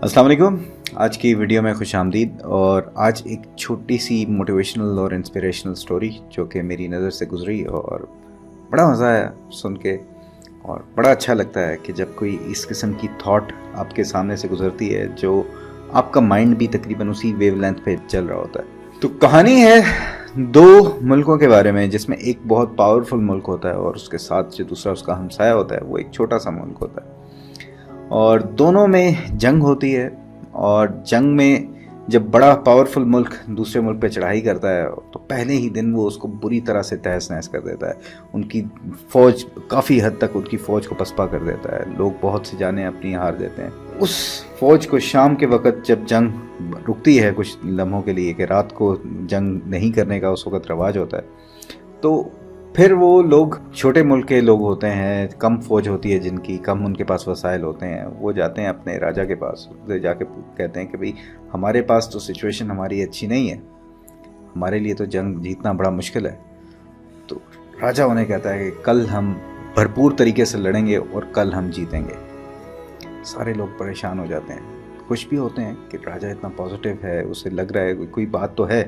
अस्सलाम वालेकुम। आज की वीडियो में खुश आमदीद। और आज एक छोटी सी मोटिवेशनल और इंस्पिरेशनल स्टोरी जो कि मेरी नज़र से गुजरी और बड़ा मज़ा आया सुन के। और बड़ा अच्छा लगता है कि जब कोई इस किस्म की थॉट आपके सामने से गुजरती है जो आपका माइंड भी तकरीबन उसी वेवलेंथ पे चल रहा होता है। तो कहानी है दो मुल्कों के बारे में, जिसमें एक बहुत पावरफुल मुल्क होता है और उसके साथ जो दूसरा उसका हमसाया होता है वो एक छोटा सा मुल्क होता है। और दोनों में जंग होती है। और जंग में जब बड़ा पावरफुल मुल्क दूसरे मुल्क पे चढ़ाई करता है तो पहले ही दिन वो उसको बुरी तरह से तहस नहस कर देता है। उनकी फ़ौज काफ़ी हद तक उनकी फ़ौज को पसपा कर देता है। लोग बहुत से जाने अपनी हार देते हैं। उस फ़ौज को शाम के वक़्त जब जंग रुकती है कुछ लम्हों के लिए कि रात को जंग नहीं करने का उस वक़्त रवाज होता है, तो फिर वो लोग छोटे मुल्क के लोग होते हैं, कम फौज होती है जिनकी, कम उनके पास वसाइल होते हैं, वो जाते हैं अपने राजा के पास, उसे जाके कहते हैं कि भाई हमारे पास तो सिचुएशन हमारी अच्छी नहीं है, हमारे लिए तो जंग जीतना बड़ा मुश्किल है। तो राजा उन्हें कहता है कि कल हम भरपूर तरीके से लड़ेंगे और कल हम जीतेंगे। सारे लोग परेशान हो जाते हैं, खुश भी होते हैं कि राजा इतना पॉजिटिव है, उसे लग रहा है कोई बात तो है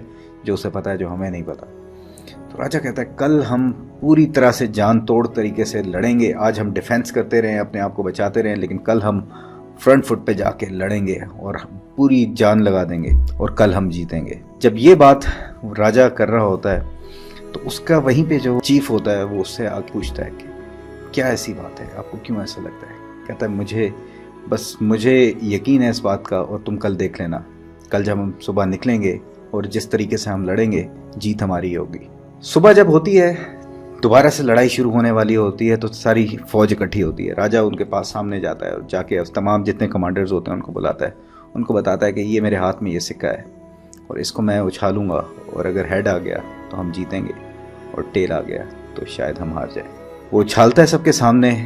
जो उसे पता है जो हमें नहीं पता। तो राजा कहता है कल हम पूरी तरह से जान तोड़ तरीके से लड़ेंगे। आज हम डिफेंस करते रहें, अपने आप को बचाते रहें, लेकिन कल हम फ्रंट फुट पे जाके लड़ेंगे और पूरी जान लगा देंगे और कल हम जीतेंगे। जब ये बात राजा कर रहा होता है तो उसका वहीं पे जो चीफ होता है वो उससे आगे पूछता है कि क्या ऐसी बात है, आपको क्यों ऐसा लगता है? कहता है मुझे यकीन है इस बात का, और तुम कल देख लेना, कल जब हम सुबह निकलेंगे और जिस तरीके से हम लड़ेंगे जीत हमारी होगी। सुबह जब होती है, दोबारा से लड़ाई शुरू होने वाली होती है, तो सारी फौज इकट्ठी होती है। राजा उनके पास सामने जाता है और जाके तमाम जितने कमांडर्स होते हैं उनको बुलाता है, उनको बताता है कि ये मेरे हाथ में ये सिक्का है और इसको मैं उछालूंगा, और अगर हेड आ गया तो हम जीतेंगे और टेल आ गया तो शायद हम हार जाएं। वो उछालता है सबके सामने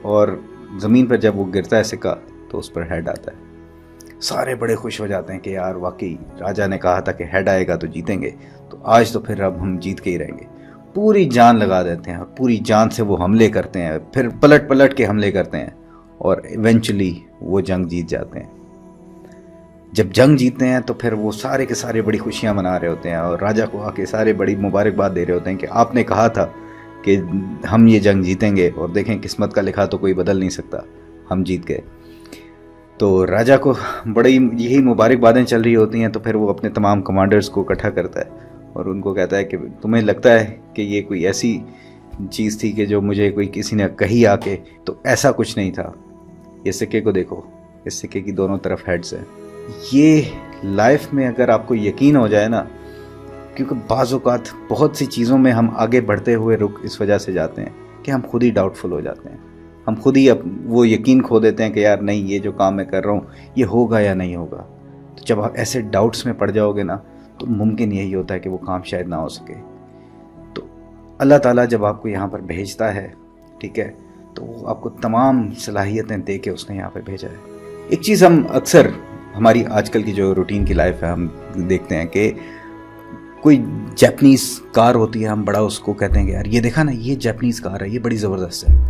और ज़मीन पर जब वो गिरता है सिक्का तो उस पर हेड आता है। सारे बड़े खुश हो जाते हैं कि यार वाकई राजा ने कहा था कि हेड आएगा तो जीतेंगे, तो आज तो फिर अब हम जीत के ही रहेंगे। पूरी जान लगा देते हैं और पूरी जान से वो हमले करते हैं, फिर पलट पलट के हमले करते हैं और इवेंचुअली वो जंग जीत जाते हैं। जब जंग जीतते हैं तो फिर वो सारे के सारे बड़ी खुशियां मना रहे होते हैं और राजा को आके सारे बड़ी मुबारकबाद दे रहे होते हैं कि आपने कहा था कि हम ये जंग जीतेंगे और देखें किस्मत का लिखा तो कोई बदल नहीं सकता, हम जीत गए। तो राजा को बड़ी यही मुबारकबादें चल रही होती हैं। तो फिर वो अपने तमाम कमांडर्स को इकट्ठा करता है और उनको कहता है कि तुम्हें लगता है कि ये कोई ऐसी चीज़ थी कि जो मुझे कोई किसी ने कही आके, तो ऐसा कुछ नहीं था। ये सिक्के को देखो, इस सिक्के की दोनों तरफ हेड्स हैं। ये लाइफ में अगर आपको यकीन हो जाए ना, क्योंकि बाज़ औक़ात बहुत सी चीज़ों में हम आगे बढ़ते हुए रुक इस वजह से जाते हैं कि हम खुद ही डाउटफुल हो जाते हैं, हम खुद ही अब वो यकीन खो देते हैं कि यार नहीं, ये जो काम मैं कर रहा हूँ ये होगा या नहीं होगा। तो जब आप ऐसे डाउट्स में पड़ जाओगे ना, तो मुमकिन यही होता है कि वो काम शायद ना हो सके। तो अल्लाह ताला जब आपको यहाँ पर भेजता है, ठीक है, तो वो आपको तमाम सलाहियतें दे के उसने यहाँ पर भेजा है। एक चीज़ हम अक्सर हमारी आजकल की जो रूटीन की लाइफ है, हम देखते हैं कि कोई जापानीज़ कार होती है, हम बड़ा उसको कहते हैं कि यार ये देखा ना, ये जापानीज़ कार है, ये बड़ी ज़बरदस्त है।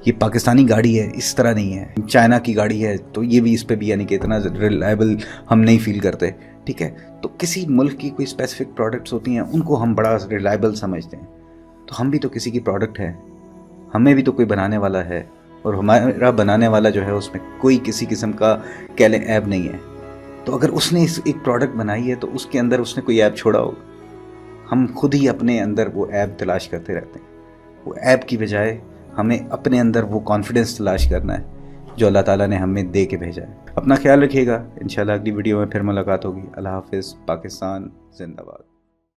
ये पाकिस्तानी गाड़ी है, इस तरह नहीं है। चाइना की गाड़ी है तो ये भी, इस पे भी यानी कि इतना रिलायबल हम नहीं फील करते, ठीक है। तो किसी मुल्क की कोई स्पेसिफिक प्रोडक्ट्स होती हैं, उनको हम बड़ा रिलायबल समझते हैं। तो हम भी तो किसी की प्रोडक्ट है, हमें भी तो कोई बनाने वाला है, और हमारा बनाने वाला जो है उसमें कोई किसी किस्म का कह लें ऐब नहीं है। तो अगर उसने एक प्रोडक्ट बनाई है तो उसके अंदर उसने कोई ऐब छोड़ा होगा। हम खुद ही अपने अंदर वो ऐब तलाश करते रहते हैं। वो ऐब की बजाय हमें अपने अंदर वो कॉन्फिडेंस तलाश करना है जो अल्लाह ताला ने हमें दे के भेजा है। अपना ख्याल रखिएगा। इंशाल्लाह अगली वीडियो में फिर मुलाकात होगी। अल्लाह हाफिज़। पाकिस्तान जिंदाबाद।